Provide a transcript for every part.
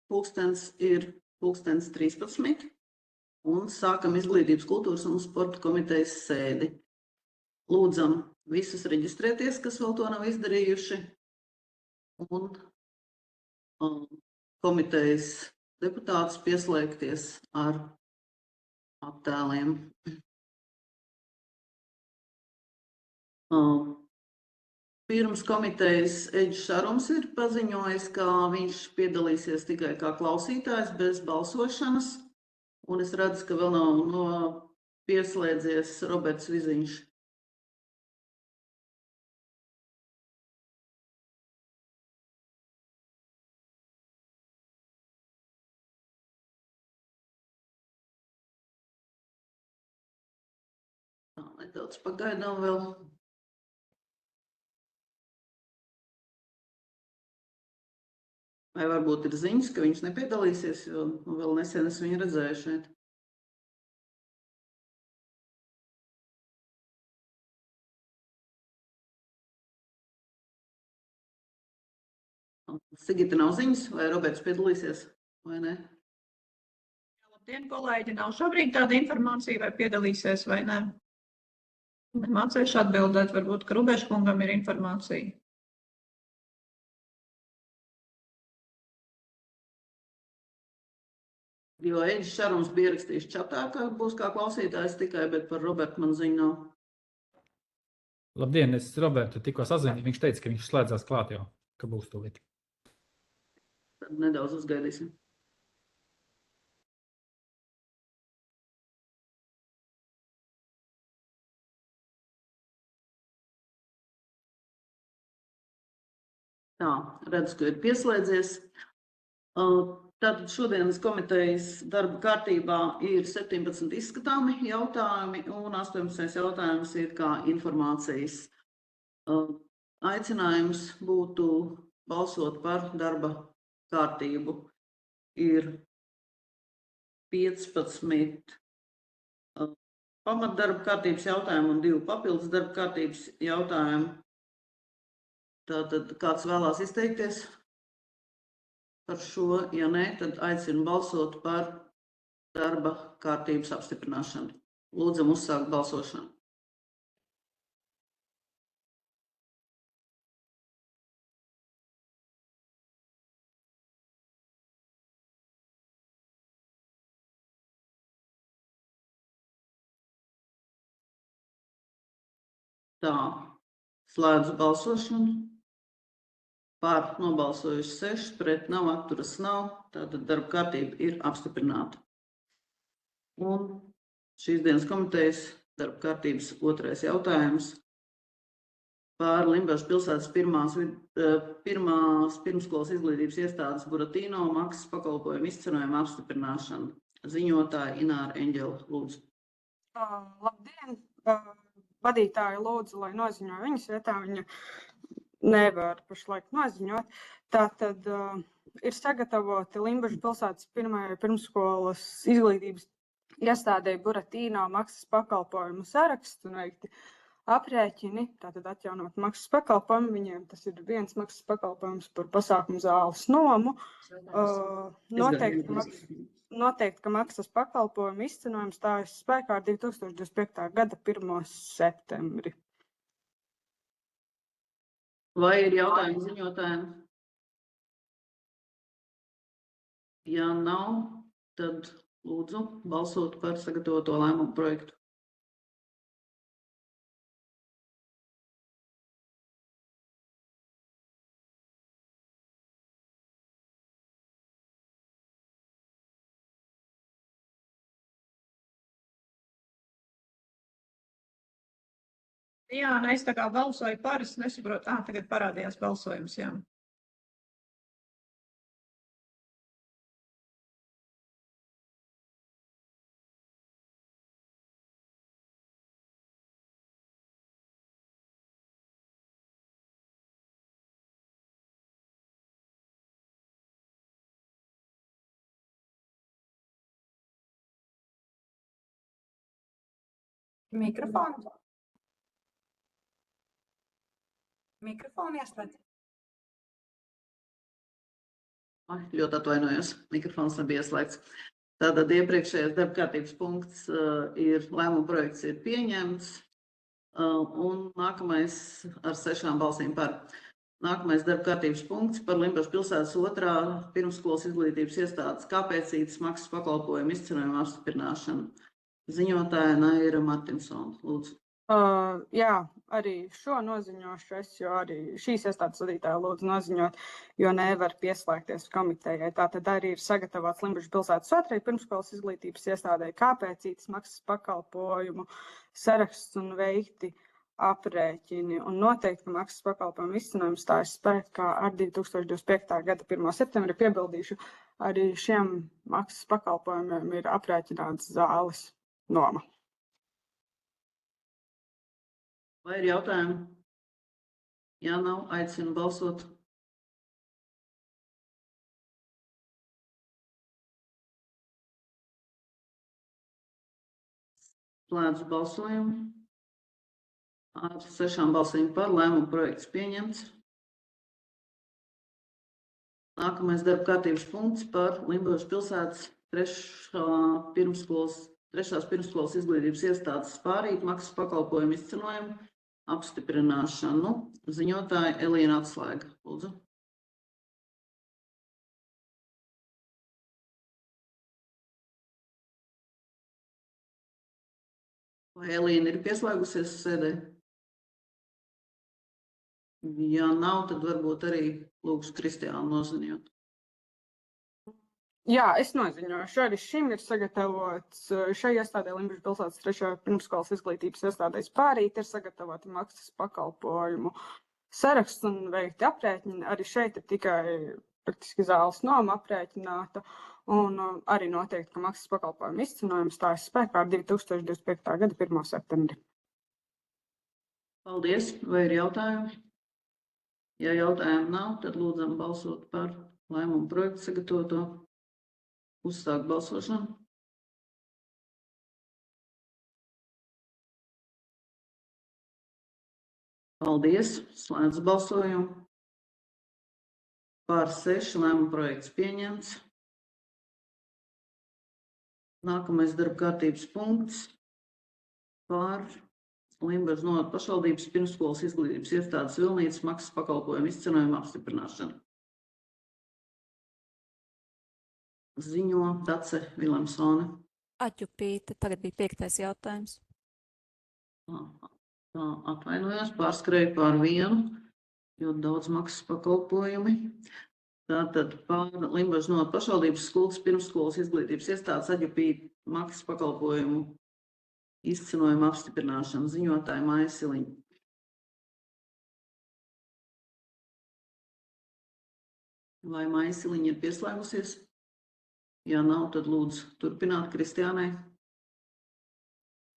Pulkstens ir 13. Un sākam izglītības, kultūras un sporta komitejas sēdi. Lūdzam visus reģistrēties, kas vēl to nav izdarījuši. Un komitejas deputātus pieslēgties ar attēliem. Pirms komitejas Eģis Šarums ir paziņojis, ka viņš piedalīsies tikai kā klausītājs bez balsošanas, un es redzu, ka vēl nav pieslēdzies Roberts Viziņš. Nedaudz pagaidām vēl. Vai varbūt ir ziņas, ka viņš nepiedalīsies, jo vēl nesen es viņu redzēju šeit. Sigita, nav ziņas, vai Roberts piedalīsies, vai ne? Labdien, kolēģi, nav šobrīd tāda informācija, vai piedalīsies vai ne. Mācīšu atbildēt, varbūt, ka Rubeškungam ir informācija. Jo Eģis Šarums bija ierakstījis čatā, ka būs kā klausītājs tikai, bet par Robertu man ziņu nav. Labdien, es Robertu tikko sazinu. Viņš teica, ka viņš slēdzās klāt jau, ka būs tūlīt. Tad nedaudz uzgaidīsim. Tā, redzu, ka ir pieslēdzies. Tātad šodienas komitejas darba kārtībā ir 17 izskatāmi jautājumi un 18 jautājums ir kā informācijas. Aicinājums būtu balsot par darba kārtību. Ir 15 pamatdarba kārtības jautājumu un 2 papildus darba kārtības jautājumu. Tātad kāds vēlās izteikties par šo? Ja nē, tad aicinu balsot par darba kārtības apstiprināšanu. Lūdzam uzsākt balsošanu. Tā, slēdzu balsošanu. Pār nobalsojuši 6, pret nav, atturas nav. Tātad darba kārtība ir apstiprināta. Un šīs dienas komitejas darba kārtības 2. jautājums par Limbažu pilsētas pirmās pirmskolas izglītības iestādes Buratīno maksas pakalpojumu izcenojumu apstiprināšanu. Ziņotāja Ināra Eņģela, lūdzu. Labdien! Vadītāja lūdzu, lai noziņo viņas vietā. Viņa nevar pašlaik noziņot. Tātad ir sagatavoti Limbažu pilsētas pirmajai pirmskolas izglītības iestādē Buratīno maksas pakalpojumu sarakstu un veikti aprēķini, tātad atjaunot maksas pakalpojumu. Viņiem tas ir viens maksas pakalpojums par pasākumu zāles nomu. Noteikti, ka maksas pakalpojumu izcenojums stājas spēkā ar 2025. gada 1. septembri. Vai ir jautājumi ziņotājiem? Ja nav, tad lūdzu balsot par sagatavoto lēmumu projektu. Jā, es tā kā balsoju par, es nesaprotu. Tagad parādījās balsojums, jā. Mikrofonu. Mikrofonu ieslēdz. Ļoti atvainojos, mikrofons nebija ieslēgts. Tātad iepriekšējais darba kārtības punkts ir lēmuma projekts ir pieņemts, un nākamais ar 6 balsīm par. Nākamais darba kārtības punkts par Limbažu pilsētas 2. pirmsskolas izglītības iestādes kāpēcītes maksas pakalpojumu izcenojumu apstiprināšanu. Ziņotāja Naira Martinsona, lūdzu. Jā, arī šo noziņošu es, jo arī šīs iestādes vadītāja lūdzu noziņot, jo nevar pieslēgties komitejai. Tātad arī ir sagatavots Limbažu pilsētas 2. pirmsskolas izglītības iestādē kāpēcītes maksas pakalpojumu saraksts un veikti aprēķini. Un noteikti, ka maksas pakalpojumu izcenojums stājas spēkā ar 2025. gada 1. septembri. Piebildīšu, arī šiem maksas pakalpojumiem ir aprēķināts zāles noma. Vai ir jautājumi? Ja nav, aicinu balsot. Slēdzu balsojumu. Ar 6 balsīm par lēmumu projekts pieņemts. Nākamais darba kārtības punkts par Limbažu pilsētas 3. pirmsskolas izglītības iestādes spārīt maksas pakalpojumu izcenojumu apstiprināšanu. Ziņotāja Elīna Atslēga, lūdzu. Vai Elīna ir pieslēgusies sēdē? Ja nav, tad varbūt arī lūgšu Kristiānu noziņot. Jā, es noziņošu. Arī šim ir sagatavots šai iestādē Limbažu pilsētas 3. pirmsskolas izglītības iestādē spārīt ir sagatavoti maksas pakalpojumu saraksts un veikti aprēķini. Arī šeit ir tikai praktiski zāles noma aprēķināta un arī noteikti, ka maksas pakalpojumu izcenojums stājas spēkā ar 2025. gada 1. septembri. Paldies. Vai ir jautājumi? Ja jautājumu nav, tad lūdzam balsot par lēmumu projektu sagatavoto. Uzsākt balsošanu. Paldies. Slēdzu balsojumu. Par 6 lēmumu projekts pieņemts. Nākamais darba kārtības punkts par Limbažu novada pašvaldības pirmsskolas izglītības iestādes Vilnīcas maksas pakalpojumu izcenojumu apstiprināšanu. Ziņo Dace Vilemsone. Atjupīte, tagad bija 5. jautājums. Atvainojos, pārskrēju pār vienu, ļoti daudz maksas pakalpojumi. Tātad par Limbažu novada pašvaldības skolas pirmsskolas izglītības iestādes Atjupīte maksas pakalpojumu izcenojumu apstiprināšanu. Ziņotāja Maija Siliņa. Vai Maija Siliņa ir pieslēgusies? Ja nav, tad lūdzu turpināt Kristiānai.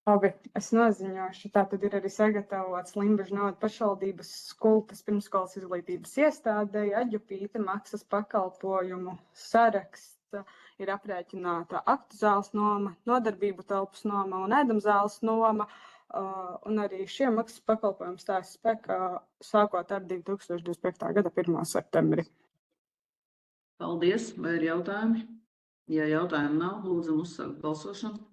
Labi, es noziņošu. Tātad ir arī sagatavots Limbažu novada pašvaldības skolas pirmsskolas izglītības iestādei Atjupīte maksas pakalpojumu saraksts. Ir aprēķināta aktu zāles noma, nodarbību telpas noma un ēdamzāles noma. Un arī šie maksas pakalpojumi stājas spēkā sākot ar 2025. gada 1. septembri. Paldies. Vai ir jautājumi? Ja jautājumu nav, lūdzam uzsākt balsošanu.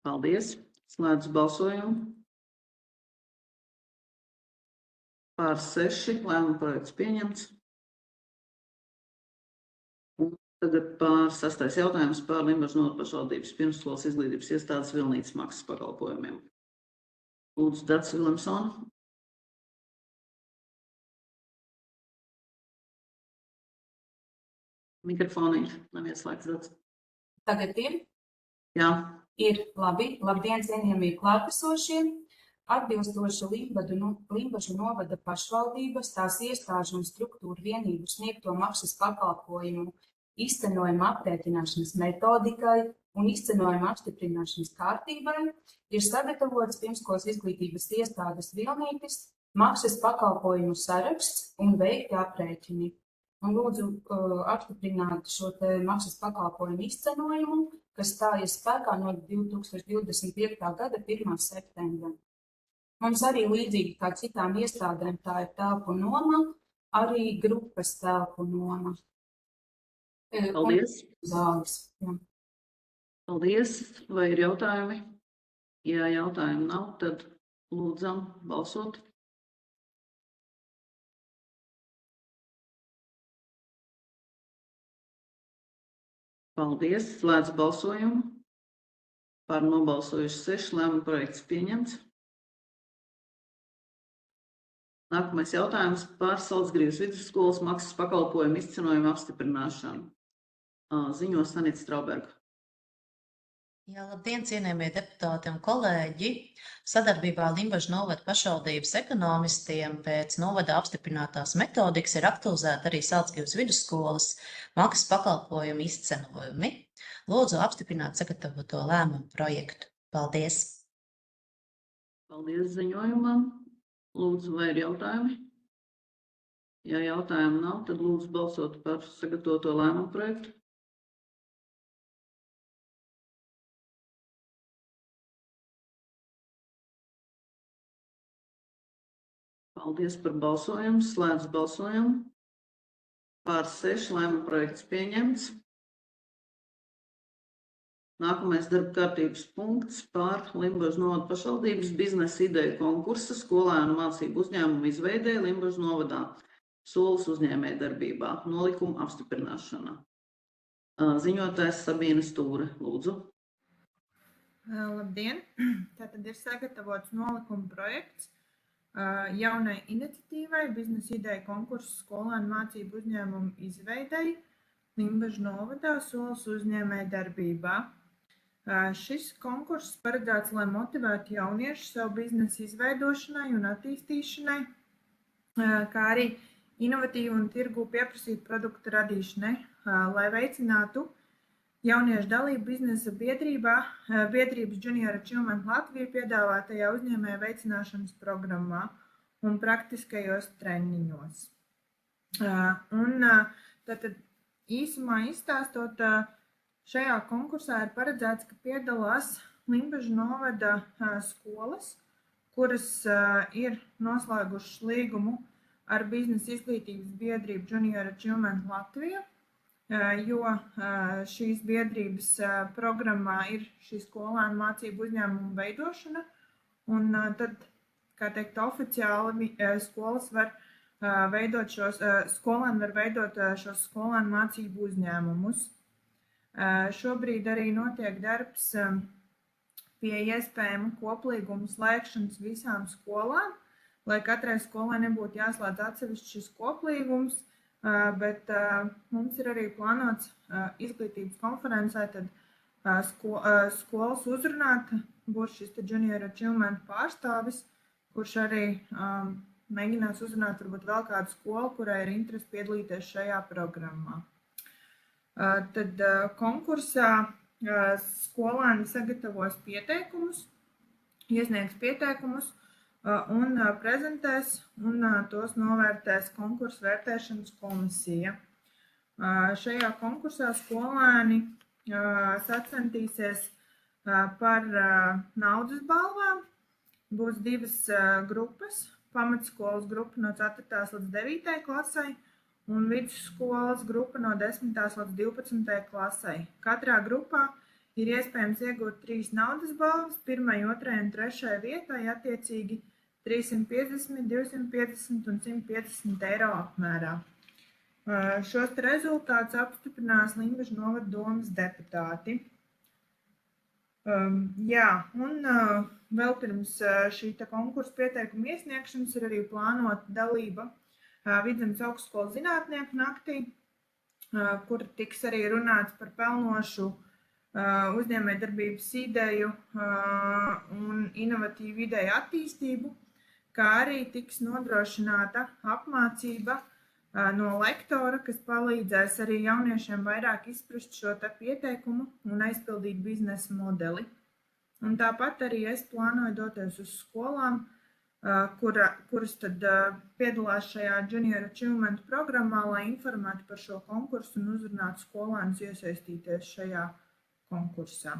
Paldies. Slēdzu balsojumu. Pār 6 lēmuma projekts pieņemts. Un tagad pār 6. jautājums par Limbažu novada pašvaldības pirmsskolas izglītības iestādes Vilnīcas maksas pakalpojumiem. Lūdzu, Dace Vilemsone. Mikrofonīši nav ieslēgts, Dace. Tagad ir? Jā. Ir labi. Labdien, cienījamie klātesošie. Atbilstoši Limbažu novada pašvaldības, tās iestāžu un struktūru vienību sniegto maksas pakalpojumu izcenojuma aprēķināšanas metodikai un izcenojuma apstiprināšanas kārtībai ir sagatavots pirmsskolas izglītības iestādes Vilnītes maksas pakalpojumu saraksts un veikti aprēķini. Un lūdzu apstiprināt šo te maksas pakalpojumu izcenojumu kas stājas spēkā no 2025. gada 1. septembra. Mums arī līdzīgi kā citām iestādēm, tā ir telpu noma, arī grupas telpu noma. Paldies! Zāles. Jā. Paldies! Vai ir jautājumi? Ja jautājumu nav, tad lūdzam balsot. Paldies! Slēdz balsojumu. Par nobalsojuši 6, lēmuma projekts pieņemts. Nākamais jautājums par Salcgrīvas vidusskolas maksas pakalpojumu izcenojumu apstiprināšanu. Ziņo Sanita Strauberga. Jā, labdien, cienījamie deputāti un kolēģi! Sadarbībā ar Limbažu novada pašvaldības ekonomistiem pēc novada apstiprinātās metodikas ir aktualizēta arī Salcgrīvas vidusskolas maksas pakalpojumu izcenojumi. Lūdzu apstiprināt sagatavoto lēmumu projektu. Paldies! Paldies ziņojumam. Lūdzu, vai ir jautājumi? Ja jautājumu nav, tad lūdzu balsot par sagatavoto lēmumu projektu. Paldies par balsojumu. Slēdz balsojumu. Par 6, lēmuma projekts pieņemts. Nākamais darba kārtības punkts par Limbažu novada pašvaldības biznesa ideju konkursa skolēnu mācību uzņēmumu izveidē Limbažu novadā solis uzņēmējdarbībā nolikuma apstiprināšanā. Ziņotājs Sabīne Stūre, lūdzu. Labdien! Tātad ir sagatavots nolikuma projekts jaunai iniciatīvai biznesa ideju konkursa skolēnu mācību uzņēmumu izveidei Limbažu novadā solis uzņēmējdarbībā. Šis konkurss paredzēts, lai motivētu jauniešus savu biznesu izveidošanai un attīstīšanai, kā arī inovatīvu un tirgū pieprasītu produktu radīšanai, lai veicinātu jauniešu dalību biznesa biedrībā, biedrības Junior Achievement Latvija piedāvātajā uzņēmēju veicināšanas programmā un praktiskajos treniņos. Tātad īsumā izstāstot, šajā konkursā ir paredzēts, ka piedalās Limbažu novada skolas, kuras ir noslēgušas līgumu ar biznesa izglītības biedrību Junior Achievement Latvija, jo šīs biedrības programmā ir šī skolēnu mācību uzņēmumu veidošana, un tad, kā teikt, oficiāli skolas var veidot skolēni var veidot šos skolēnu mācību uzņēmumus. Šobrīd arī notiek darbs pie iespējamu koplīgumu slēgšanas visām skolām, lai katrai skolai nebūtu jāslēdz atsevišķi šis koplīgums, bet mums ir arī plānots izglītības konferencē, tad skolas uzrunāt būs šis Junior Achievement pārstāvis, kurš arī mēģinās uzrunāt varbūt vēl kādu skolu, kurai ir interesi piedalīties šajā programmā. Tad konkursā skolēni sagatavos pieteikumus, iesniegs pieteikumus un prezentēs, un tos novērtēs konkursu vērtēšanas komisija. Šajā konkursā skolēni sacentīsies par naudas balvām. Būs divas grupas, pamatskolas grupa no 4. līdz 9. klasei un vidusskolas grupa no 10. līdz 12. klasei. Katrā grupā ir iespējams iegūt 3 naudas balvas, 1., 2. un 3. vietai attiecīgi 350, 250 un 150 eiro apmērā. Šos rezultātus apstiprinās Limbažu novada domes deputāti. Jā, un vēl pirms šī konkursa pieteikuma iesniegšanas ir arī plānota dalība Vidzemes augstskolas zinātnieku naktī, kur tiks arī runāts par pelnošu uzņēmējdarbības ideju un inovatīvu ideju attīstību, kā arī tiks nodrošināta apmācība no lektora, kas palīdzēs arī jauniešiem vairāk izprast šo pieteikumu un aizpildīt biznesa modeli. Un tāpat arī es plānoju doties uz skolām, kuras tad piedalās šajā Junior Achievement programmā, lai informētu par šo konkursu un uzrunātu skolēnus iesaistīties šajā konkursā.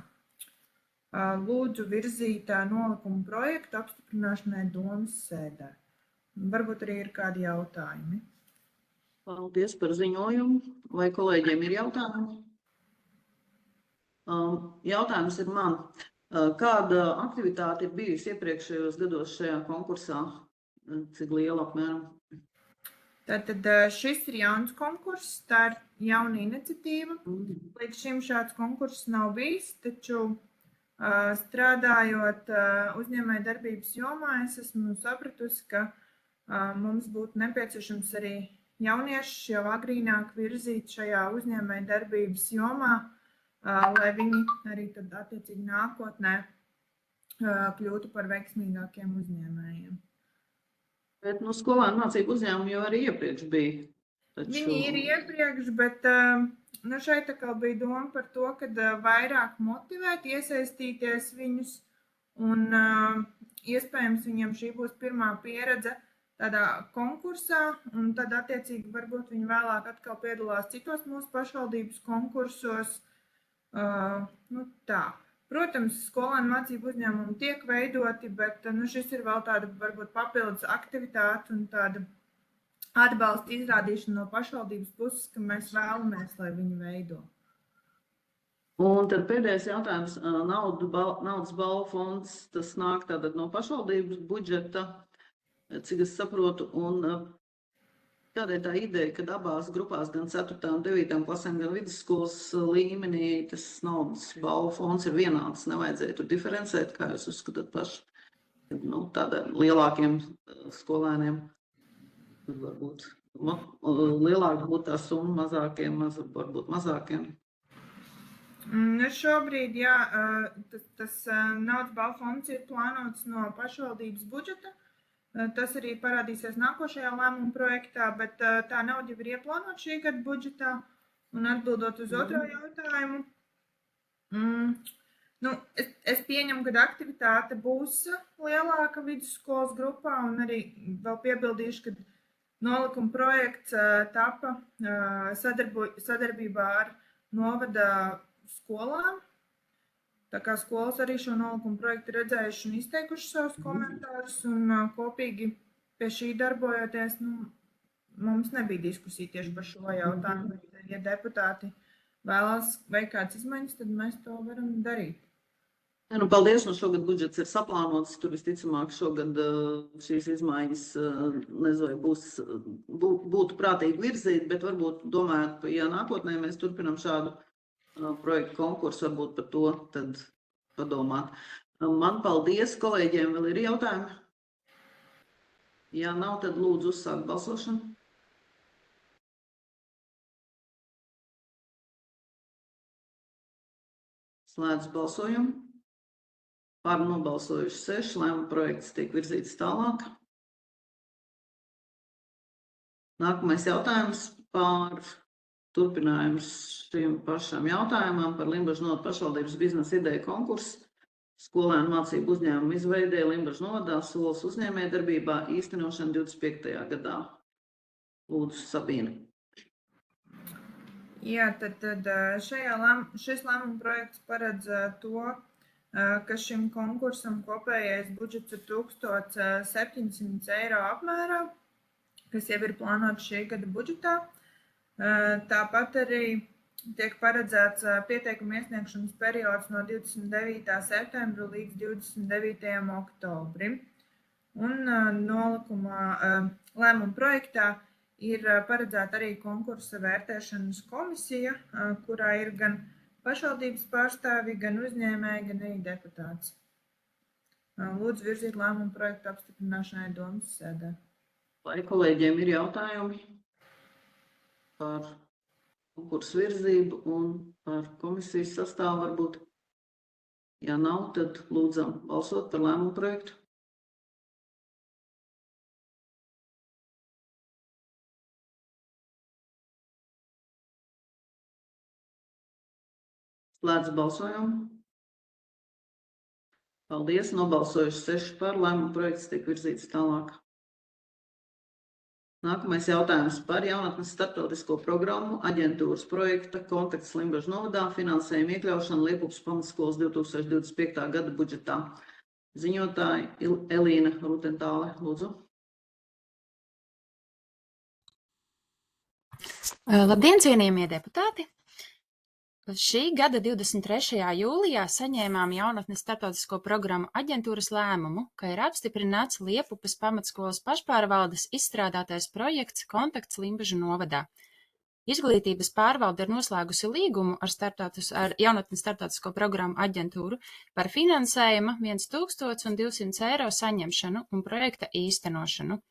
Lūdzu virzīt nolikumu projektu apstiprināšanai domas sēdē. Varbūt arī ir kādi jautājumi. Paldies par ziņojumu. Vai kolēģiem ir jautājumi? Jautājums ir man. Kāda aktivitāte ir bijusi iepriekšējos gados šajā konkursā? Cik liela apmēram? Tātad šis ir jauns konkurss, tā ir jauna iniciatīva. Līdz šim šāds konkurss nav bijis, taču strādājot uzņēmējdarbības jomā, es esmu sapratusi, ka mums būtu nepieciešams arī jauniešus jau agrīnāk virzīt šajā uzņēmējdarbības jomā, lai viņi arī tad attiecīgi nākotnē kļūtu par veiksmīgākiem uzņēmējiem. Bet skolēnu mācību uzņēmumi jau arī iepriekš bija. Viņi ir iepriekš, bet šeit atkal bija doma par to, ka vairāk motivēt, iesaistīties viņus, un iespējams viņiem šī būs pirmā pieredze tādā konkursā, un tad attiecīgi varbūt viņi vēlāk atkal piedalās citos mūsu pašvaldības konkursos. Tā. Protams, skolēnu mācību uzņēmumi tiek veidoti, bet šis ir vēl tāda varbūt papildus aktivitāte un tāda atbalsta izrādīšana no pašvaldības puses, ka mēs vēlamies, lai viņi veido. Un tad pēdējais jautājums. Naudas balvu fonds, tas nāk tātad no pašvaldības budžeta, cik es saprotu, un kāda ir tā ideja, kad abās grupās, gan 4. un 9. klasēm, gan vidusskolas līmenī, tas naudas balvu fonds ir vienāds, nevajadzēja tur diferencēt, kā jūs uzskatāt paši, tādiem lielākiem skolēniem, varbūt lielāka būtu tā summa, mazākiem, varbūt mazākiem. Šobrīd, jā, tas naudas balvu fonds ir plānots no pašvaldības budžeta. Tas arī parādīsies nākošajā lēmuma projektā, bet tā nauda jau ir ieplānota šī gada budžetā. Un atbildot uz otro jautājumu, es pieņemu, ka aktivitāte būs lielāka vidusskolas grupā, un arī vēl piebildīšu, ka nolikuma projekts tapa sadarbībā ar novada skolām. Tā kā skolas arī šo nolikumu projektu redzējuši un izteikuši savus komentārus, un kopīgi pie šī darbojoties, mums nebija diskusija tieši par šo jautājumu. Ja deputāti vēlās veikt kādas izmaiņas, tad mēs to varam darīt. Paldies, šogad budžets ir saplānots, tur visticamāk šogad šīs izmaiņas, nezinu, būtu prātīgi virzīt, bet varbūt domājot, ja nākotnē mēs turpinam šādu projektu konkursu, varbūt par to tad padomāt. Man paldies, kolēģiem vēl ir jautājumi? Ja nav, tad lūdzu uzsākt balsošanu. Slēdzu balsojumu. Par nobalsojuši 6, lēmuma projekts tiek virzīts tālāk. Nākamais jautājums par turpinājums šiem pašām jautājumam par Limbažu novada pašvaldības biznesa ideju konkursu. Skolēnu mācību uzņēmumu izveidē Limbažu novadā solis uzņēmējdarbībā īstenošana 25. gadā. Lūdzu, Sabīne. Jā, tad šis lēmuma projekts paredz to, ka šim konkursam kopējais budžets ir 1700 eiro apmērā, kas jau ir plānots šī gada budžetā. Tāpat arī tiek paredzēts pieteikuma iesniegšanas periods no 29. septembra līdz 29. oktobrim. Un lēmuma projektā ir paredzēta arī konkursa vērtēšanas komisija, kurā ir gan pašvaldības pārstāvi, gan uzņēmēji, gan arī deputāts. Lūdzu virzīt lēmumu projektu apstiprināšanai domas sēdē. Vai kolēģiem ir jautājumi par konkursu virzību un par komisijas sastāvu varbūt? Ja nav, tad lūdzam balsot par lēmumu projektu. Slēdzu balsojumu. Paldies, nobalsojuši 6 par, lēmumu projekts tiek virzīts tālāk. Nākamais jautājums par jaunatnes starptautisko programmu aģentūras projekta konteksts Limbažu novadā finansējumu iekļaušanu Liepupas pamatskolas 2025. gada budžetā. Ziņotāja Elīna Rutentāle, lūdzu. Labdien, cienījamie deputāti! Šī gada 23. jūlijā saņēmām jaunatnes starptautisko programmu aģentūras lēmumu, ka ir apstiprināts Liepupas pamatskolas pašpārvaldes izstrādātais projekts Kontakts Limbažu novadā. Izglītības pārvalde ir noslēgusi līgumu ar jaunatnes starptautisko programmu aģentūru par finansējuma 1200 eiro saņemšanu un projekta īstenošanu.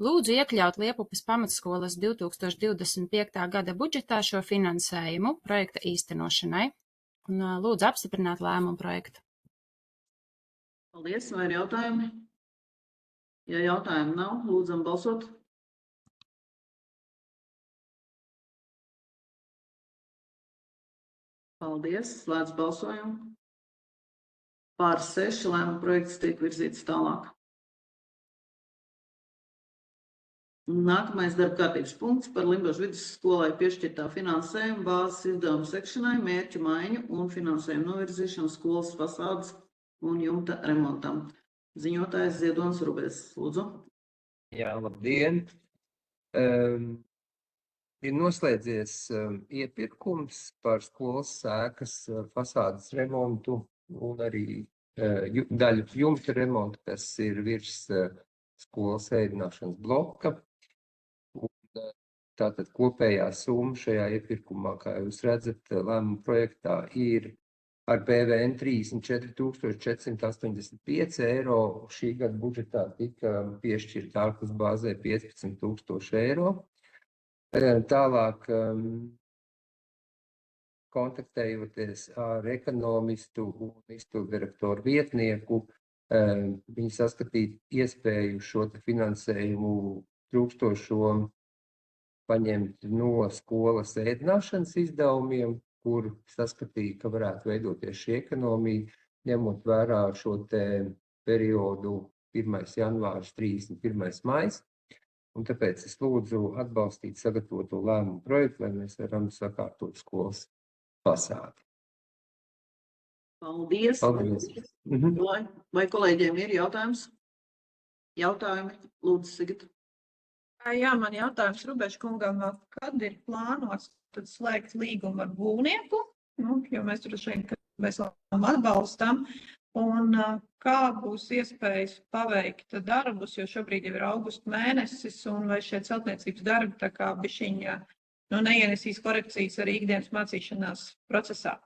Lūdzu iekļaut Liepupas pamatskolas 2025. gada budžetā šo finansējumu projekta īstenošanai un lūdzu apstiprināt lēmumu projektu. Paldies, vai ir jautājumi? Ja jautājumu nav, lūdzam balsot. Paldies, slēdz balsojumu. Pār 6 lēmumu projekts tiek virzīts tālāk. Nākamais darba kārtības punkts par Limbažu vidusskolai piešķirtā finansējuma bāzes izdevumu sekšanai, mērķu maiņu un finansējumu novirzīšanu skolas fasādes un jumta remontam. Ziņotājs Ziedonis Rubēs, lūdzu. Jā, labdien! Ir noslēdzies iepirkums par skolas sēkas fasādes remontu un arī daļu jumta remontu, kas ir virs skolas ēdināšanas bloka. Tātad kopējā summa šajā iepirkumā, kā jūs redzat, lēmuma projektā ir ar PVN 34 485 eiro. Šī gada budžetā tika piešķirta ārpus bāzē 15 000 eiro. Tālāk, kontaktējoties ar ekonomistu un izpilddirektoru vietnieku, viņi saskatīja iespēju šo finansējumu trūkstošo paņemt no skolas ēdināšanas izdevumiem, kur saskatīja, ka varētu veidoties šī ekonomija, ņemot vērā šo periodu 1. janvārs, 31. maijs. Un tāpēc es lūdzu atbalstīt sagatavoto lēmumu projektu, lai mēs varam sakārtot skolas fasādi. Paldies. Paldies. Vai kolēģiem ir jautājums? Jautājumi, lūdzu, Sigita. Jā, man jautājums Rubeša kungam, kad ir plānots tad slēgt līgumu ar būvnieku, jo mēs droši vien, ka mēs vēl atbalstam, un kā būs iespējas paveikt darbus, jo šobrīd jau ir augusta mēnesis, un vai šie celtniecības darbi tā kā bišķiņa neienesīs korekcijas arī ikdienas mācīšanās procesā?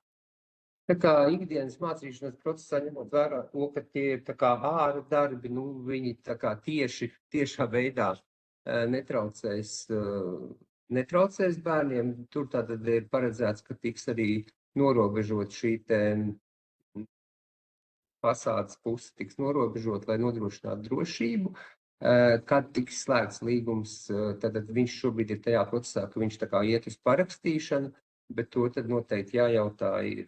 Tā kā ikdienas mācīšanās procesā, ņemot vērā to, ka tie ir tā kā āra darbi, viņi tā kā tiešā veidā netraucēs bērniem. Tur tātad ir paredzēts, ka tiks arī norobežot šī fasādes puse, tiks norobežot, lai nodrošinātu drošību. Kad tiks slēgts līgums, tad viņš šobrīd ir tajā procesā, ka viņš tā kā iet uz parakstīšanu, bet to tad noteikti jājautā ir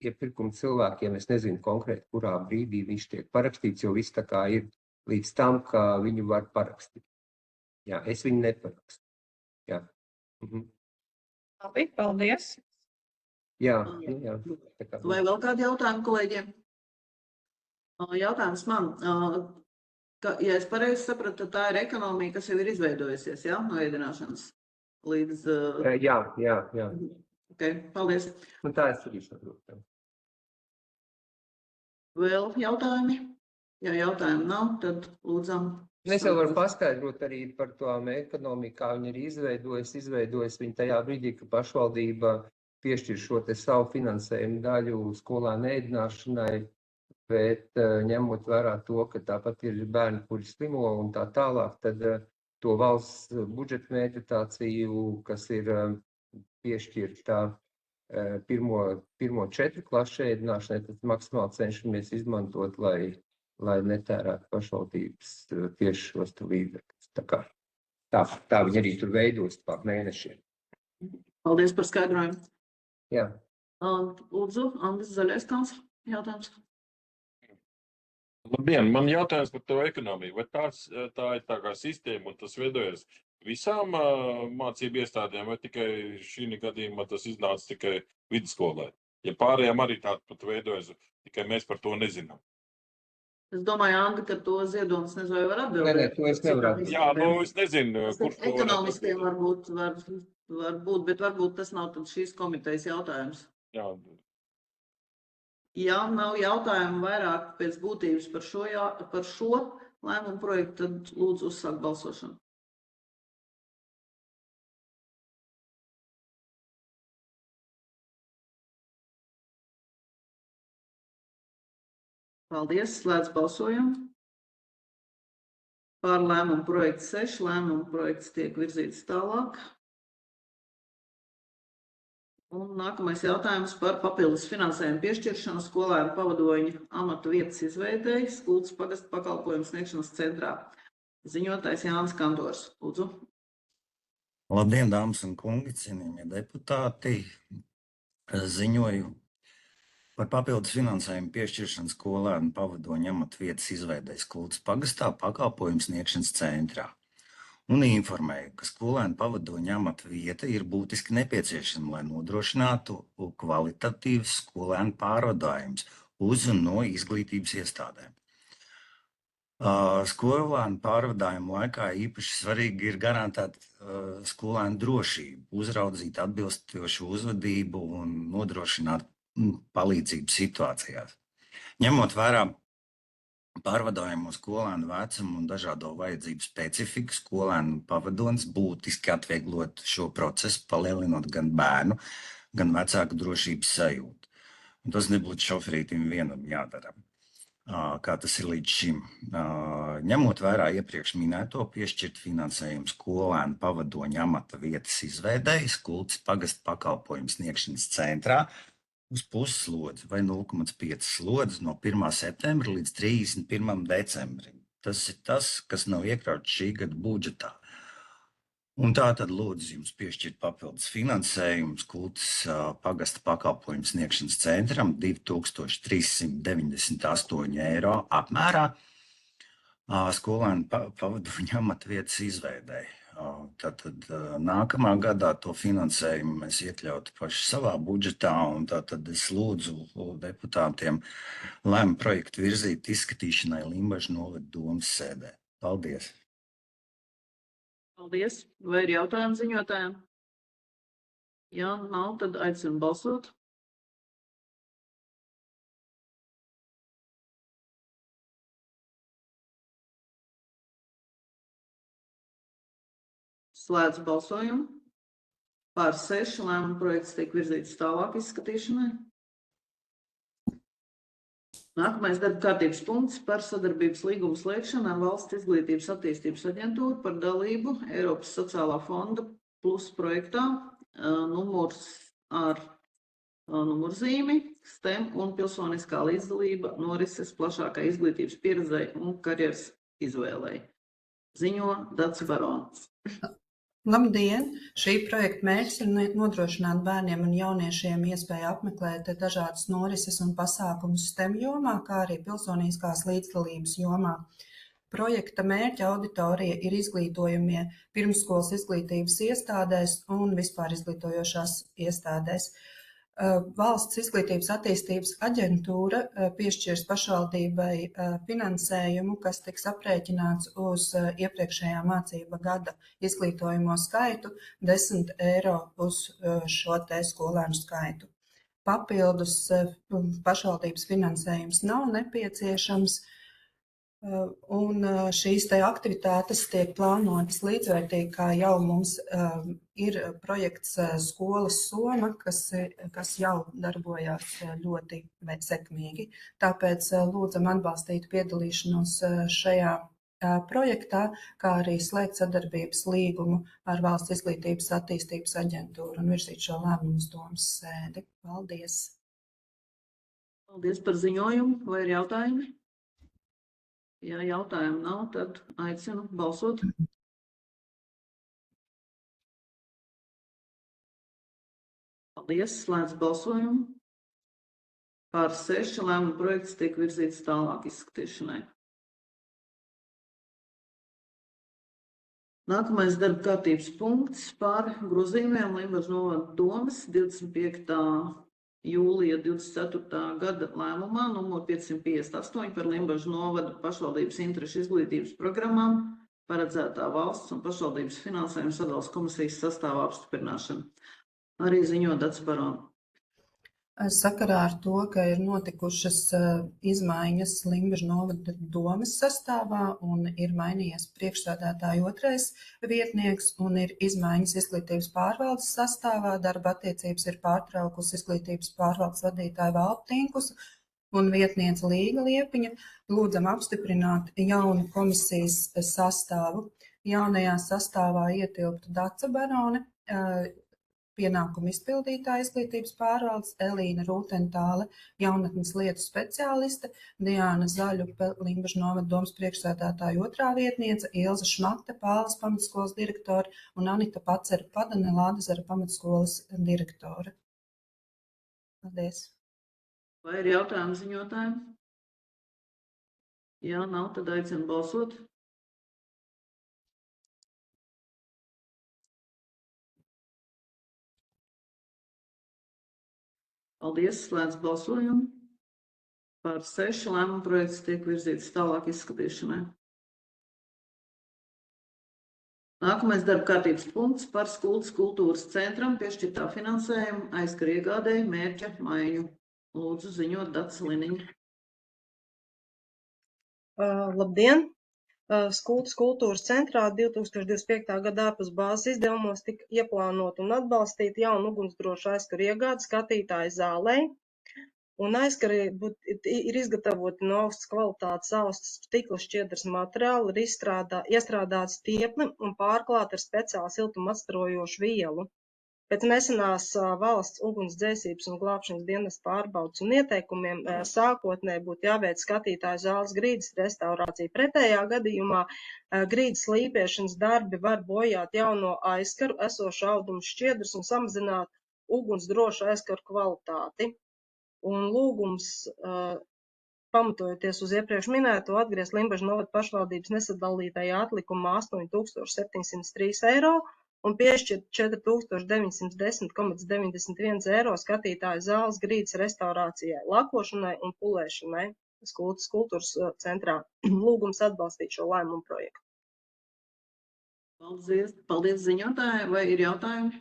iepirkuma cilvēkiem. Es nezinu konkrēti, kurā brīdī viņš tiek parakstīts, jo viss tā kā ir līdz tam, ka viņu var parakstīt. Jā, es viņu neparakstu. Jā. Labi, paldies. Jā. Vai vēl kādi jautājumi kolēģiem? Jautājums man. Ja es pareizi sapratu, tad tā ir ekonomija, kas jau ir izveidojusies, jā, no ēdināšanas līdz... Jā. Ok, paldies. Un tā es arī saprotu. Vēl jautājumi? Ja jautājumu nav, tad lūdzam. Es jau varu paskaidrot arī par to ekonomiku, kā viņi ir izveidojusi viņi tajā brīdī, ka pašvaldība piešķir šo savu finansējumu daļu skolēnu ēdināšanai, bet ņemot vērā to, ka tāpat ir bērni, kuri slimo un tā tālāk, tad to valsts budžeta mēģitāciju, kas ir piešķirta pirmo 4 klašu ēdināšanai, tad maksimāli cenšamies izmantot, lai netērētu pašvaldības tieši šos līdzekļus. Tā viņi arī tur veidos pār mēnešiem. Paldies par skaidrojumu. Jā. Lūdzu, Andris Zaļieskans, jautājums. Labdien, man jautājums par to ekonomiju. Vai tā ir tā kā sistēma un tas veidojas visām mācību iestādēm, vai tikai šī gadījumā tas iznāca tikai vidusskolē? Ja pārējām arī tāda pat veidojas, tikai mēs par to nezinām. Es domāju, Andi, ka to Ziedonis nezinu, vai var atbildēt. Nē, to es nevaru atbildēt. Jā, nu es nezinu, kurš to varētu Ekonomistiem varbūt var būt, bet varbūt tas nav tad šīs komitejas jautājums. Jā. Ja nav jautājumu vairāk pēc būtības par šo lēmumu projektu, tad lūdzu uzsākt balsošanu. Paldies, slēdz balsojumu. Par lēmumu projektu 6, lēmumu projekts tiek virzīts tālāk. Un nākamais jautājums par papildus finansējumu piešķiršanu skolēnu pavadoņu amatu vietas izveidēji Skultas pagasta pakalpojumu sniegšanas centrā. Ziņotājs Jānis Kandors. Lūdzu. Labdien, dāmas un kungi, cienījamie deputāti. Ziņoju par papildus finansējumu piešķiršanu skolēnu pavadoņu amatu vietas izveidēji Skultas pagastā pakalpojumu sniegšanas centrā. Un informēju, ka skolēnu pavadoņu amata vieta ir būtiski nepieciešama, lai nodrošinātu kvalitatīvs skolēnu pārvadājums uz un no izglītības iestādēm. Skolēnu pārvadājumu laikā īpaši svarīgi ir garantēt skolēnu drošību, uzraudzīt atbilstošu uzvedību un nodrošināt palīdzību situācijās. Ņemot vērā pārvadājumu skolēnu vecumu un dažādo vajadzību specifiku, skolēnu pavadonis būtiski atvieglot šo procesu, palielinot gan bērnu, gan vecāku drošības sajūtu. Un tas nebūtu šoferītim vienam jādara, kā tas ir līdz šim. Ņemot vērā iepriekš minēto, piešķirt finansējumu skolēnu pavadoņu amata vietas izveidēji Skultas pagasta pakalpojumu sniegšanas centrā uz pusslodzi vai 0,5 slodzes no 1. septembra līdz 31. decembrim. Tas ir tas, kas nav iekļauts šī gada budžetā. Un tā tad lūdzu jums piešķirt papildus finansējumu Skultas pagasta pakalpojumu sniegšanas centram 2398 eiro apmērā skolēnu pavadoņu amata vietas izveidēji. Tātad nākamā gadā to finansējumu mēs iekļautu paši savā budžetā, un tātad es lūdzu deputātiem lēmumu projektu virzīt izskatīšanai Limbažu novada domas sēdē. Paldies! Paldies! Vai ir jautājumi ziņotājiem? Ja nav, tad aicinu balsot. Slēdz balsojumu. Par 6 lēmumu projekts tiek virzīts tālāk izskatīšanai. Nākamais darba kārtības punkts par sadarbības līgumu slēgšanu ar Valsts izglītības attīstības aģentūru par dalību Eiropas sociālā fonda plus projektā numurzīmi, STEM un pilsoniskā līdzdalība norises plašākai izglītības pieredzei un karjeras izvēlei. Ziņo Dace Barons. Labdien! Šī projekta mērķis ir nodrošināt bērniem un jauniešiem iespēju apmeklēt dažādas norises un pasākumus STEM jomā, kā arī pilsoniskās līdzdalības jomā. Projekta mērķa auditorija ir izglītojamie pirmsskolas izglītības iestādēs un vispār izglītojošās iestādēs. Valsts izglītības attīstības aģentūra piešķirs pašvaldībai finansējumu, kas tiks aprēķināts uz iepriekšējā mācība gada izglītojamo skaitu 10 eiro uz šo te skolēnu skaitu. Papildus pašvaldības finansējums nav nepieciešams, un šīs te aktivitātes tiek plānotas līdzvērtīgi, kā jau mums ir projekts Skolas Soma, kas jau darbojās ļoti sekmīgi. Tāpēc lūdzam atbalstīt piedalīšanos šajā projektā, kā arī slēgt sadarbības līgumu ar Valsts izglītības attīstības aģentūru un virzīt šo lēmumu uz domas sēdi. Paldies! Paldies par ziņojumu. Vai ir jautājumi? Ja jautājumu nav, tad aicinu balsot. Paldies, slēdz balsojumu. Par 6 lēmuma projekts tiek virzīts tālāk izskatīšanai. Nākamais darba kārtības punkts par grozījumiem Limbažu novada domes 25. jūlija 24. gada lēmumā numur 558 par Limbažu novada pašvaldības interešu izglītības programmām paredzētā valsts un pašvaldības finansējuma sadalas komisijas sastāvā apstiprināšanu. Arī ziņo Dats Barona. Sakarā ar to, ka ir notikušas izmaiņas Limbažu novada domes sastāvā un ir mainījies priekšsēdētāja otrais vietnieks un ir izmaiņas izglītības pārvaldes sastāvā, darba attiecības ir pārtraukusi izglītības pārvaldes vadītāja Valda Tinkusa un vietniece Līga Liepiņa, lūdzam apstiprināt jaunu komisijas sastāvu. Jaunajā sastāvā ietilptu Daca Barone, pienākumu izpildītāja izglītības pārvaldes, Elīna Rūtentāle, jaunatnes lietu speciāliste, Diāna Zaļupe, Limbažu novada domes priekšsēdētāja otrā vietniece, Ilza Šmate, Pāles pamatskolas direktore un Anita Pacera Padane, Lādezera pamatskolas direktore. Paldies. Vai ir jautājumi ziņotājiem? Ja nav, tad aicinu balsot. Paldies, slēdz balsojumu. Par 6 lēmuma projekts tiek virzīts tālāk izskatīšanai. Nākamais darba kārtības punkts par Skultas kultūras centram piešķirtā finansējumu aizkara iegādēji mērķa maiņu. Lūdzu ziņot Dats Liniņa. Labdien! Skultas kultūras centrā 2025. gada ārpus bāzes izdevumos tika ieplānota un atbalstīta jauna ugunsdroša aizkara iegāde skatītāju zālei. Un aizkari ir izgatavoti no augstas kvalitātes austas stikla šķiedras materiāla, ir iestrādāts stiepli un pārklāta ar speciālu siltumu atstarojošu vielu. Pēc nesenās valsts ugunsdzēsības un glābšanas dienesta pārbaudes un ieteikumiem sākotnēji būtu jāveic skatītāju zāles grīdas restaurācija. Pretējā gadījumā grīdas līpēšanas darbi var bojāt jauno aizkaru, esošu audumu šķiedrus un samazināt ugunsdrošu aizkaru kvalitāti. Un lūgums, pamatojoties uz iepriekš minēto, atgriezt Limbažu novada pašvaldības nesadalītajā atlikumā 8703 eiro un piešķirt 4910,91 eiro skatītāju zāles grīdas restaurācijai, lakošanai un pulēšanai Skultas kultūras centrā. Lūgums atbalstīt šo lēmumu projektu. Paldies ziņotāji. Vai ir jautājumi?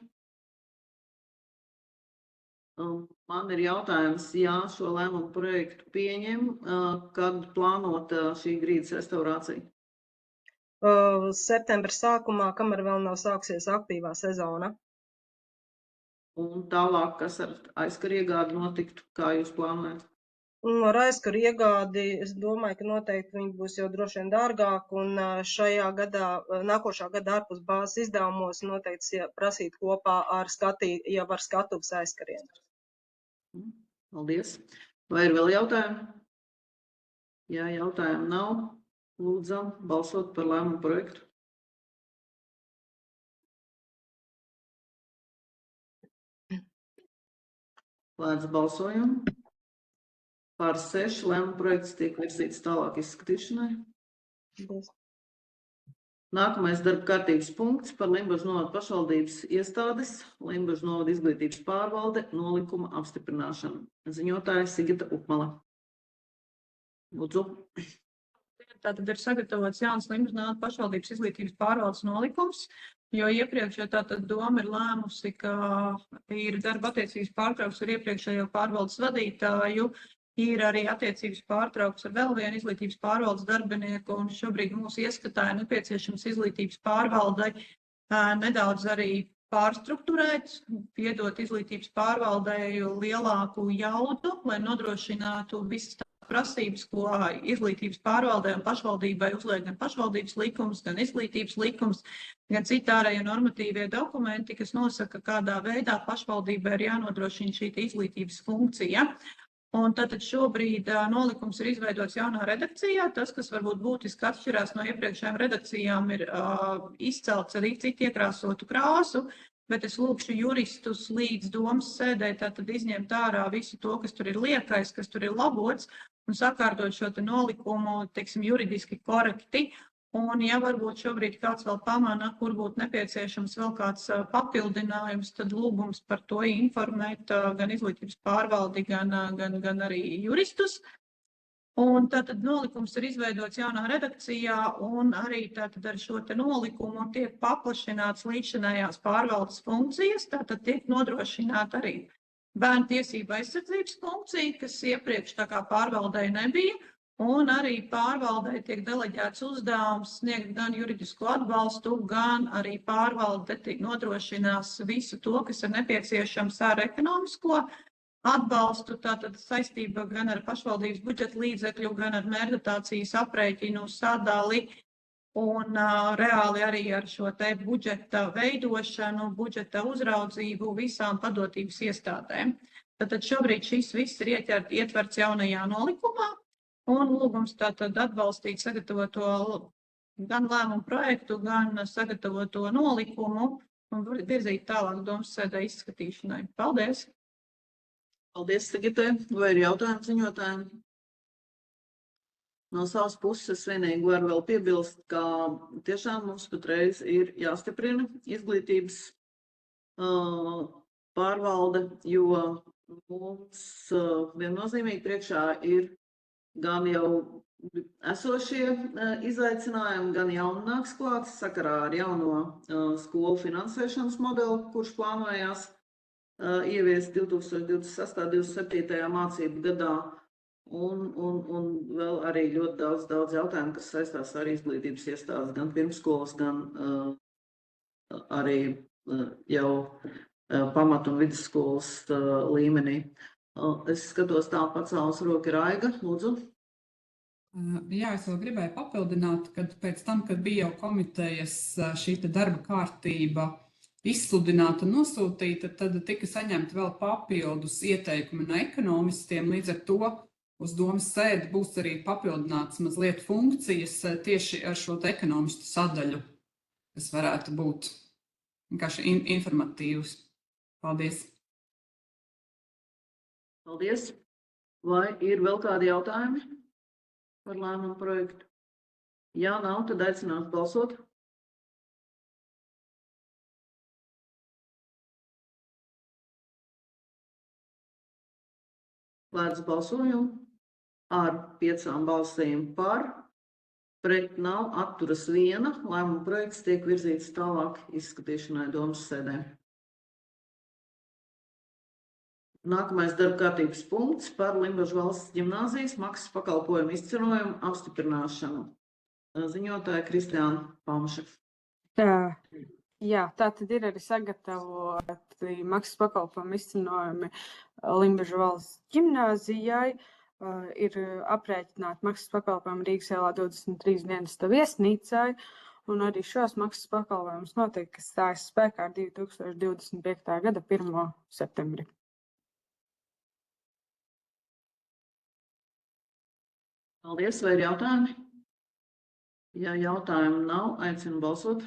Man ir jautājums, ja šo lēmumu projektu pieņem, kad plānota šī grīdas restaurācija? Septembra sākumā, kamēr vēl nav sāksies aktīvā sezona. Un tālāk, kas ar aizkaru iegādi notiktu, kā jūs plānojat? Ar aizkaru iegādi, es domāju, ka noteikti viņi būs jau droši vien dārgāk, un šajā gadā, nākošā gada ārpus bāzes izdevumos noteikti prasīt kopā ar skatuves aizkariem. Paldies. Vai ir vēl jautājumi? Ja jautājumu nav, lūdzam balsot par lēmumu projektu. Slēdz balsojumu. Par 6 lēmumu projekts tiek virzīts tālāk izskatīšanai. Nākamais darba kārtības punkts par Limbažu novada pašvaldības iestādes, Limbažu novada izglītības pārvalde nolikuma apstiprināšanu. Ziņotāja Sigita Upmala. Lūdzu. Tātad ir sagatavots jauns Limbažu novada pašvaldības izglītības pārvaldes nolikums, jo iepriekš tātad doma ir lēmusi, ka ir darba attiecības pārtraukts ar iepriekšējo pārvaldes vadītāju, ir arī attiecības pārtraukts ar vēl vienu izglītības pārvaldes darbinieku, un šobrīd mūsu ieskatā ir nepieciešams izglītības pārvaldei nedaudz arī pārstruktūrēt, piedot izglītības pārvaldei lielāku jaudu, lai nodrošinātu visas prasības, ko izglītības pārvaldē un pašvaldībai uzliek gan pašvaldības likums, gan izglītības likums, gan citārējie normatīvie dokumenti, kas nosaka, kādā veidā pašvaldībai ir jānodrošina šī izglītības funkcija. Un tātad šobrīd nolikums ir izveidots jaunā redakcijā. Tas, kas varbūt būtiski atšķirās no iepriekšējām redakcijām, ir izcelts arī citu iekrāsotu krāsu. bet es lūkšu juristus līdz domas sēdē tātad izņemt ārā visu to, kas tur ir liekais, kas tur ir labots, un sakārtot šo te nolikumu, teiksim, juridiski korekti. Un, ja varbūt šobrīd kāds vēl pamana, kur būtu nepieciešams vēl kāds papildinājums, tad lūgums par to informēt gan izglītības pārvaldi, gan arī juristus. Un tātad nolikums ir izveidots jaunā redakcijā, un arī tātad ar šo te nolikumu tiek paplašināts līdzšinējās pārvaldes funkcijas, tātad tiek nodrošināta arī bērnu tiesību aizsardzības funkcija, kas iepriekš tā kā pārvaldei nebija. Un arī pārvaldei tiek deleģēts uzdevums sniegt gan juridisku atbalstu, gan arī pārvalde nodrošinās visu to, kas ir nepieciešams ar ekonomisko atbalstu, tātad saistība gan ar pašvaldības budžeta līdzekļu, gan ar mērdotācijas aprēķinu sadali un reāli arī ar šo te budžeta veidošanu, budžeta uzraudzību visām padotības iestādēm. Tātad šobrīd šis viss ir ietverts jaunajā nolikumā. Un lūgums tātad atbalstīt sagatavoto gan lēmumu projektu, gan sagatavoto nolikumu un virzīt tālāk domas sēdē izskatīšanai. Paldies! Paldies, Sigitai. Vai ir jautājumi ziņotājiem? No savas puses vienīgi var vēl piebilst, ka tiešām mums patreiz ir jāstiprina izglītības pārvalde, jo mums viennozīmīgi priekšā ir gan jau esošie izaicinājumi, gan jauni nāks klāt sakarā ar jauno skolu finansēšanas modeli, kurš plānojās ieviest 2026.–2027. mācību gadā, un vēl arī ļoti daudz jautājumu, kas saistās ar izglītības iestādes, gan pirmskolas, gan arī jau pamat- un vidusskolas līmenī. Es skatos tā pacēlas roka Raiga, lūdzu. Jā, es vēl gribēju papildināt, kad pēc tam, kad bija jau komitejas šī darba kārtība izsludināta un nosūtīta, tad tika saņemti vēl papildus ieteikumi no ekonomistiem, līdz ar to uz domas sēdi būs arī papildināts mazliet funkcijas tieši ar šo ekonomistu sadaļu, kas varētu būt vienkārši informatīvs. Paldies! Paldies! Vai ir vēl kādi jautājumi par lēmumu projektu? Ja nav, tad aicinātu balsot. Slēdz balsojumu ar 5 balsīm par, pret nav, atturas 1. Lēmuma projekts tiek virzīts tālāk izskatīšanai domas sēdē. Nākamais darba kārtības punkts par Limbažu valsts ģimnāzijas maksas pakalpojumu izcenojumu apstiprināšanu. Ziņotāja Kristiāna Palmaša. Jā, tā tad ir arī sagatavoti maksas pakalpojumu izcenojumi Limbažu valsts ģimnāzijai. Ir aprēķināti maksas pakalpojumi Rīgas ielā 23 dienesta viesnīcai. Un arī šos maksas pakalpojumus noteikti, kas stājas spēkā 2025. gada 1. septembrī. Paldies, vai ir jautājumi? Ja jautājumu nav, aicinu balsot.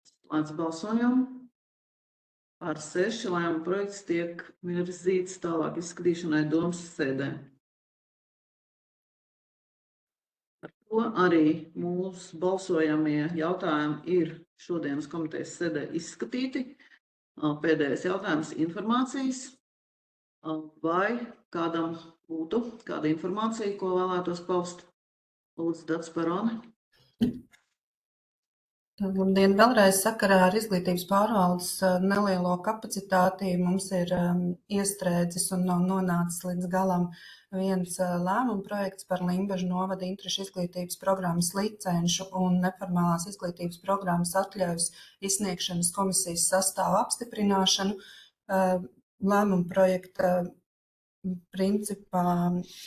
Slēdz balsojumu. Par 6 lēmuma projekts tiek virzīts tālāk izskatīšanai domas sēdē. Par to arī mūsu balsojamie jautājumi ir šodienas komitejas sēdē izskatīti. Pēdējais jautājums - informācijas. Vai kādam būtu kāda informācija, ko vēlētos paust? Lūdzu, Dats Parone. Labdien, vēlreiz sakarā ar izglītības pārvaldes nelielo kapacitāti mums ir iestrēdzis un nav nonācis līdz galam viens lēmuma projekts par Limbažu novada interešu izglītības programmas licenšu un neformālās izglītības programmas atļaujas izsniegšanas komisijas sastāvu apstiprināšanu. Lēmuma projekta principā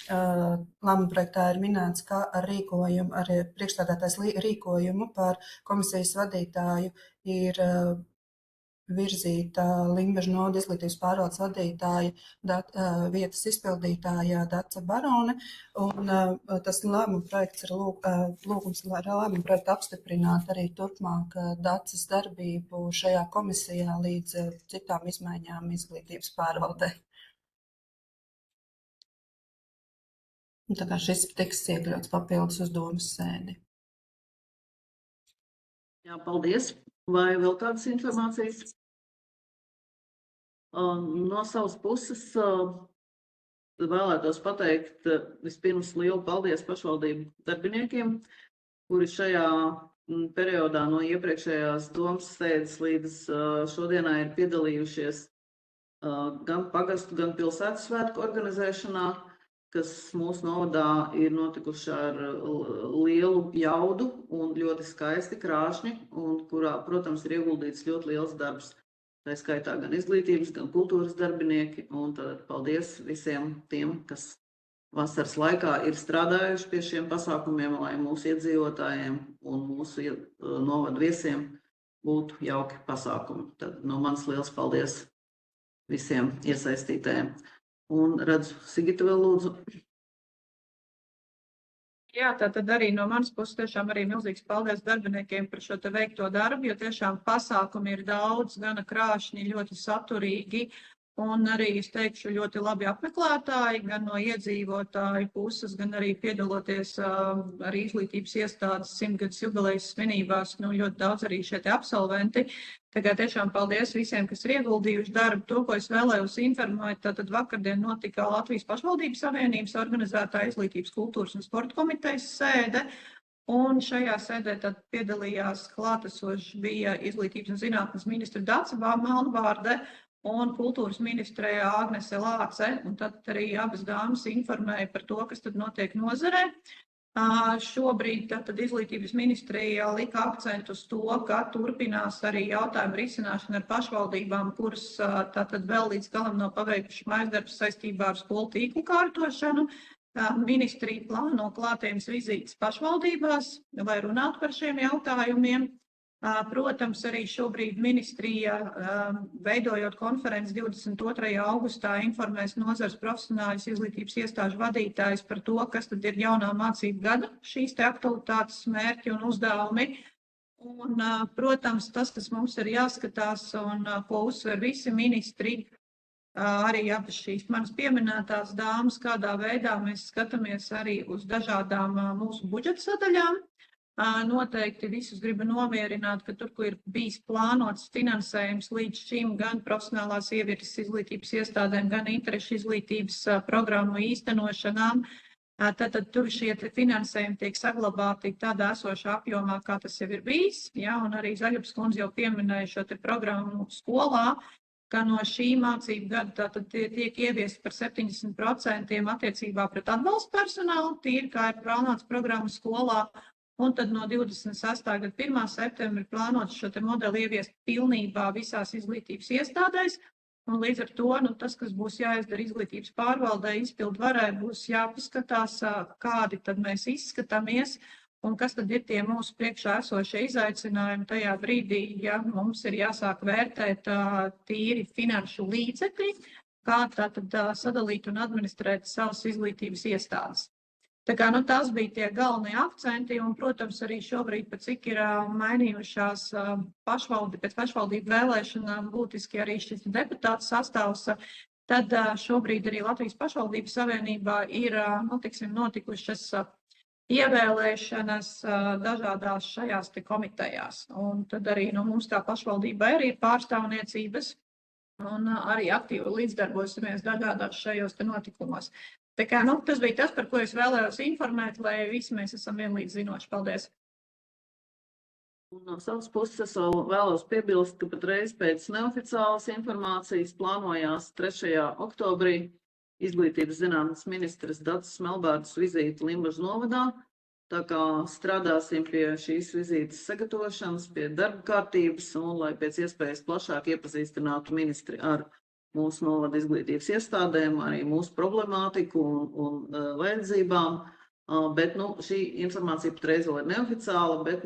lēmuma projektā ir minēts, ka ar rīkojumu, ar priekšstādātājs rīkojumu par komisijas vadītāju ir virzīta Limbažu novada izglītības pārvaldes vadītāja vietas izpildītāja Dace Barone, un tas lēmuma projekts ir lūgums lēmuma projektu apstiprināt arī turpmāk Daces darbību šajā komisijā līdz citām izmaiņām izglītības pārvaldē. Tā kā šis tiks iekļauts papildus uz domas sēdi. Jā, paldies. Vai vēl kādas informācijas? No savas puses vēlētos pateikt vispirms lielu paldies pašvaldību darbiniekiem, kuri šajā periodā no iepriekšējās domas sēdes līdz šodienai ir piedalījušies gan pagastu, gan pilsētas svētku organizēšanā, kas mūsu novadā ir notikuši ar lielu jaudu un ļoti skaisti krāšņi, un kurā, protams, ir ieguldīts ļoti liels darbs. Tā skaitā gan izglītības, gan kultūras darbinieki, un tad paldies visiem tiem, kas vasaras laikā ir strādājuši pie šiem pasākumiem, lai mūsu iedzīvotājiem un mūsu novadu viesiem būtu jauki pasākumi. Tad no manis liels paldies visiem iesaistītājiem. Un redzu, Sigita vēl lūdzu. Jā, tātad arī no manas puses tiešām arī milzīgs paldies darbiniekiem par šo te veikto darbu, jo tiešām pasākumi ir daudz, gana krāšņi, ļoti saturīgi, un arī, es teikšu, ļoti labi apmeklētāji, gan no iedzīvotāju puses, gan arī piedaloties arī izglītības iestādes 100-gadus jubilejas svinībās, ļoti daudz arī šie te absolventi. Tagad tiešām paldies visiem, kas ir ieguldījuši darbu. To, ko es vēlējos informēt, tātad vakardien notika Latvijas pašvaldības savienības organizētā izglītības, kultūras un sporta komitejas sēde, un šajā sēdē tad piedalījās klātesoši bija izglītības un zinātnes ministra Dace Melnvārde un kultūras ministre Agnese Lāce, un tad arī abas dāmas informēja par to, kas tad notiek nozarē. Šobrīd tātad izglītības ministrija lika akcentu uz to, ka turpinās arī jautājumu risināšana ar pašvaldībām, kuras tātad vēl līdz galam nav paveikuši mājasdarbus saistībā ar skolu tīklu kārtošanu. Ministrija plāno klātienes vizītes pašvaldībās, lai runātu par šiem jautājumiem. Protams, arī šobrīd ministrija, veidojot konferenci 22. augustā, informēs nozares profesionāļus, izglītības iestāžu vadītājus par to, kas tad ir jaunā mācību gada šīs te aktualitātes, mērķi un uzdevumi. Un, protams, tas, kas mums ir jāskatās un ko uzsver visi ministri, arī abas šīs manas pieminētās dāmas, kādā veidā mēs skatāmies arī uz dažādām mūsu budžeta sadaļām. Noteikti visus gribu nomierināt, ka tur, kur ir bijis plānots finansējums līdz šim gan profesionālās ievietas izglītības iestādēm, gan interešu izglītības programmu īstenošanām, tad tur šie finansējumi tiek saglabāti tādā esošā apjomā, kā tas jau ir bijis. Ja, un arī Zaļups kundze jau pieminēja šo programmu skolā, ka no šī mācību gada tātad tiek ieviesti par 70% attiecībā pret atbalstu personālu, tīri kā ir plānots programmu skolā. Un tad no 26. gada 1. septembra ir plānots šo te modeli ieviest pilnībā visās izglītības iestādēs. Un līdz ar to tas, kas būs jāizdara izglītības pārvaldē, izpildu varai, būs jāpaskatās, kādi tad mēs izskatāmies un kas tad ir tie mūsu priekšā esošie izaicinājumi tajā brīdī, ja mums ir jāsāk vērtēt tīri finanšu līdzekļi, kā tātad sadalīt un administrēt savas izglītības iestādes. Tā kā tās bija tie galvenie akcenti, un, protams, arī šobrīd, pat cik ir mainījušās pēc pašvaldību vēlēšanām būtiski arī šis deputātu sastāvs, tad šobrīd arī Latvijas pašvaldības savienībā ir notikušas ievēlēšanas dažādās šajās te komitejās. Un tad arī mums kā pašvaldībai arī ir pārstāvniecības, un arī aktīvi līdzdarbosimies dažādās šajos te notikumos. Tā kā, tas bija tas, par ko es vēlējos informēt, lai visi mēs esam vienlīdz zinoši. Paldies! Un no savas puses vēlos piebilst, ka patreiz pēc neoficiālas informācijas plānojās 3. oktobrī izglītības zinātnes ministres Daces Melnvārdes vizīte Limbažu novadā. Tā kā strādāsim pie šīs vizītes sagatavošanas, pie darba kārtības un lai pēc iespējas plašāk iepazīstinātu ministri ar mūsu novada izglītības iestādēm, arī mūsu problemātiku un vajadzībām, bet šī informācija patreiz vēl ir neoficiāla, bet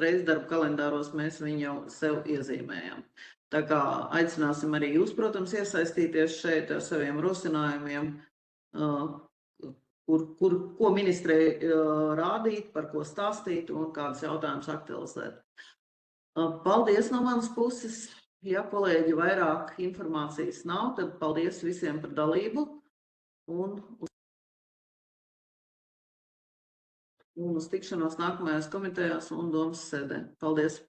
reizes darba kalendāros mēs viņu jau sev iezīmējam. Tā kā aicināsim arī jūs, protams, iesaistīties šeit ar saviem rosinājumiem, ko ministrei rādīt, par ko stāstīt un kādas jautājumus aktualizēt. Paldies no manas puses. Ja kolēģi vairāk informācijas nav, tad paldies visiem par dalību un uz tikšanos nākamajās komitejās un domas sēdē. Paldies!